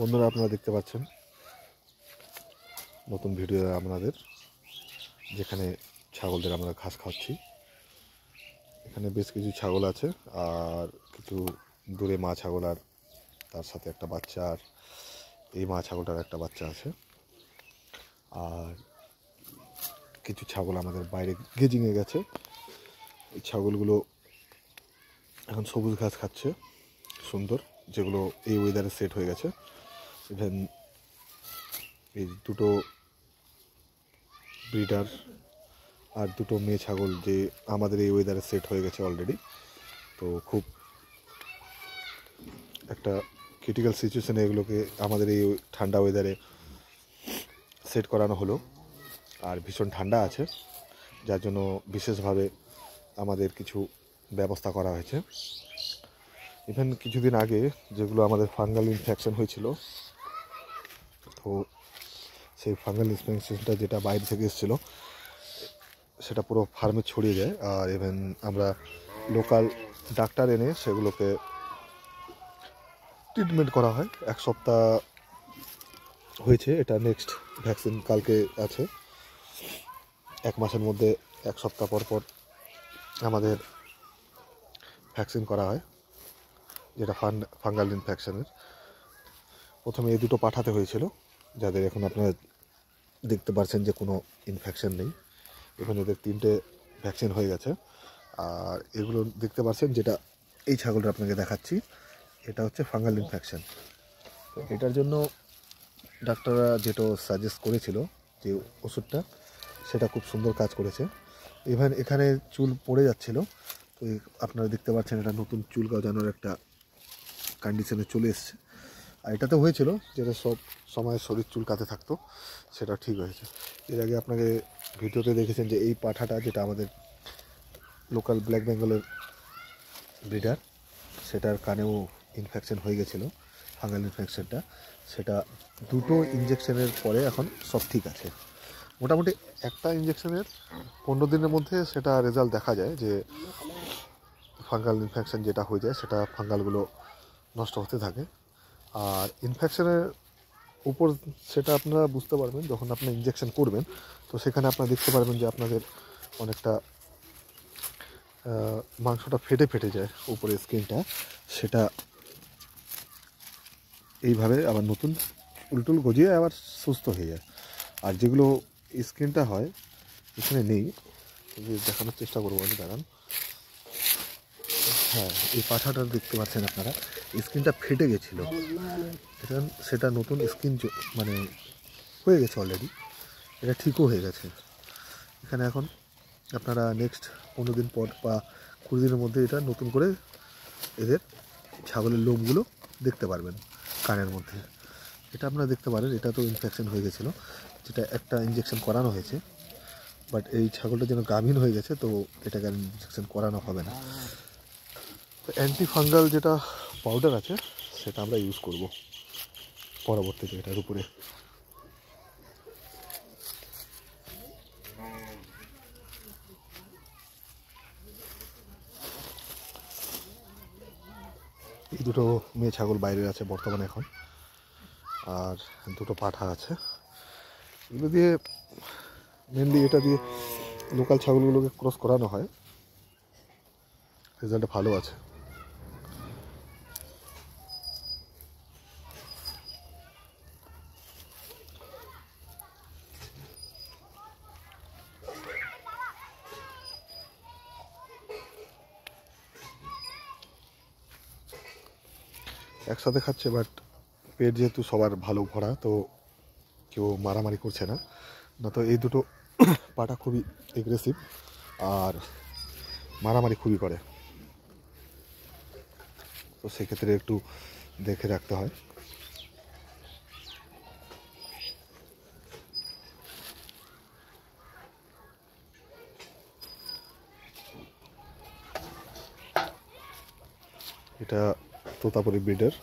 বন্ধুরা আপনারা দেখতে পাচ্ছেন নতুন ভিডিও আপনাদের, যেখানে ছাগলদের আমরা ঘাস খাওয়াচ্ছি। এখানে বেশ কিছু ছাগল আছে, আর কিছু দূরে মা ছাগল, আর তার সাথে একটা বাচ্চা, আর এই মা ছাগলটার একটা বাচ্চা আছে। আর কিছু ছাগল আমাদের বাইরে গেজিংয়ে গেছে। এই ছাগলগুলো এখন সবুজ ঘাস খাচ্ছে সুন্দর, যেগুলো এই ওয়েদারে সেট হয়ে গেছে। ইভেন এই দুটো ব্রিডার আর দুটো মেয়ে ছাগল যে আমাদের এই ওয়েদারে সেট হয়ে গেছে অলরেডি। তো খুব একটা ক্রিটিক্যাল সিচুয়েশানে এগুলোকে আমাদের এই ঠান্ডা ওয়েদারে সেট করানো হলো। আর ভীষণ ঠান্ডা আছে, যার জন্য বিশেষভাবে আমাদের কিছু ব্যবস্থা করা হয়েছে। ইভেন কিছুদিন আগে যেগুলো আমাদের ফাঙ্গাল ইনফেকশন হয়েছিল, তো সেই ফাঙ্গাল ইনফেকশনটা যেটা বাইরে থেকে এসেছিলো সেটা পুরো ফার্মে ছড়িয়ে যায়। আর ইভেন আমরা লোকাল ডাক্তার এনে সেগুলোকে ট্রিটমেন্ট করা হয়। এক সপ্তাহ হয়েছে, এটা নেক্সট ভ্যাকসিন কালকে আছে। এক মাসের মধ্যে এক সপ্তাহ পর পর আমাদের ভ্যাকসিন করা হয়, যেটা ফাঙ্গাল ইনফেকশনের। প্রথমে এই দুটো পাঠাতে হয়েছিল, যাদের এখন আপনারা দেখতে পাচ্ছেন যে কোনো ইনফেকশন নেই। এখন এদের 3টে ভ্যাকসিন হয়ে গেছে। আর এগুলো দেখতে পাচ্ছেন, যেটা এই ছাগলটা আপনাকে দেখাচ্ছি, এটা হচ্ছে ফাঙ্গাল ইনফেকশন। তো এটার জন্য ডাক্তাররা যেটা সাজেস্ট করেছিল যে ওষুধটা, সেটা খুব সুন্দর কাজ করেছে। ইভেন এখানে চুল পড়ে যাচ্ছিল, তো আপনারা দেখতে পাচ্ছেন এটা নতুন চুল গজানোর একটা কন্ডিশনে চলে এসছে। আর এটাতে হয়েছিল যেটা সব সময় শরীর চুলকাতে থাকতো, সেটা ঠিক হয়েছে। এর আগে আপনাকে ভিডিওতে দেখেছেন যে এই পাঠাটা, যেটা আমাদের লোকাল ব্ল্যাক বেঙ্গলের ব্রিডার, সেটার কানেও ইনফেকশন হয়ে গেছিলো, ফাঙ্গাল ইনফেকশনটা। সেটা দুটো ইঞ্জেকশনের পরে এখন সব ঠিক আছে। মোটামুটি একটা ইঞ্জেকশনের 15 দিনের মধ্যে সেটা রেজাল্ট দেখা যায়, যে ফাঙ্গাল ইনফেকশন যেটা হয়ে যায় সেটা ফাঙ্গালগুলো নষ্ট হতে থাকে। আর ইনফেকশনের উপর সেটা আপনারা বুঝতে পারবেন যখন আপনি ইঞ্জেকশন করবেন। তো সেখানে আপনারা দেখতে পারবেন যে আপনাদের অনেকটা মাংসটা ফেটে ফেটে যায় উপরের স্কিনটা, সেটা এইভাবে আবার নতুন উল্টুল গজিয়ে আবার সুস্থ হয়ে যায়। আর যেগুলো স্কিনটা হয় এখানে নেই, দেখানোর চেষ্টা করবো আমি, দাঁড়ান। হ্যাঁ, এই পাঠাটা দেখতে পাচ্ছেন আপনারা, স্কিনটা ফেটে গেছিলো, সেটা নতুন স্কিন মানে হয়ে গেছে অলরেডি, এটা ঠিকও হয়ে গেছে। এখানে এখন আপনারা নেক্সট 15 দিন পর বা 20 দিনের মধ্যে এটা নতুন করে এদের ছাগলের লোমগুলো দেখতে পারবেন কানের মধ্যে। এটা আপনারা দেখতে পারেন, এটা তো ইনফেকশন হয়ে গেছিলো, যেটা একটা ইঞ্জেকশন করানো হয়েছে। বাট এই ছাগলটা যেন গাভীন হয়ে গেছে, তো এটাকে আর ইনজেকশন করানো হবে না। তো অ্যান্টি ফাঙ্গাল যেটা পাউডার আছে সেটা আমরা ইউজ করব পরবর্তীতে এটার উপরে। এই দুটো মেয়ে ছাগল বাইরে আছে বর্তমানে এখন, আর দুটো পাঠা আছে। এগুলো দিয়ে মেনলি এটা দিয়ে লোকাল ছাগলগুলোকে ক্রস করানো হয়, রেজাল্টটা ভালো আছে। একসাথে খাচ্ছে, বাট পেট যেহেতু সবার ভালো ভরা, তো কেউ মারামারি করছে না। না তো এই দুটো পাটা খুবই এগ্রেসিভ আর মারামারি খুবই করে, তো সেক্ষেত্রে একটু দেখে রাখতে হয়। এটা তোতাপুরি ব্রিডের।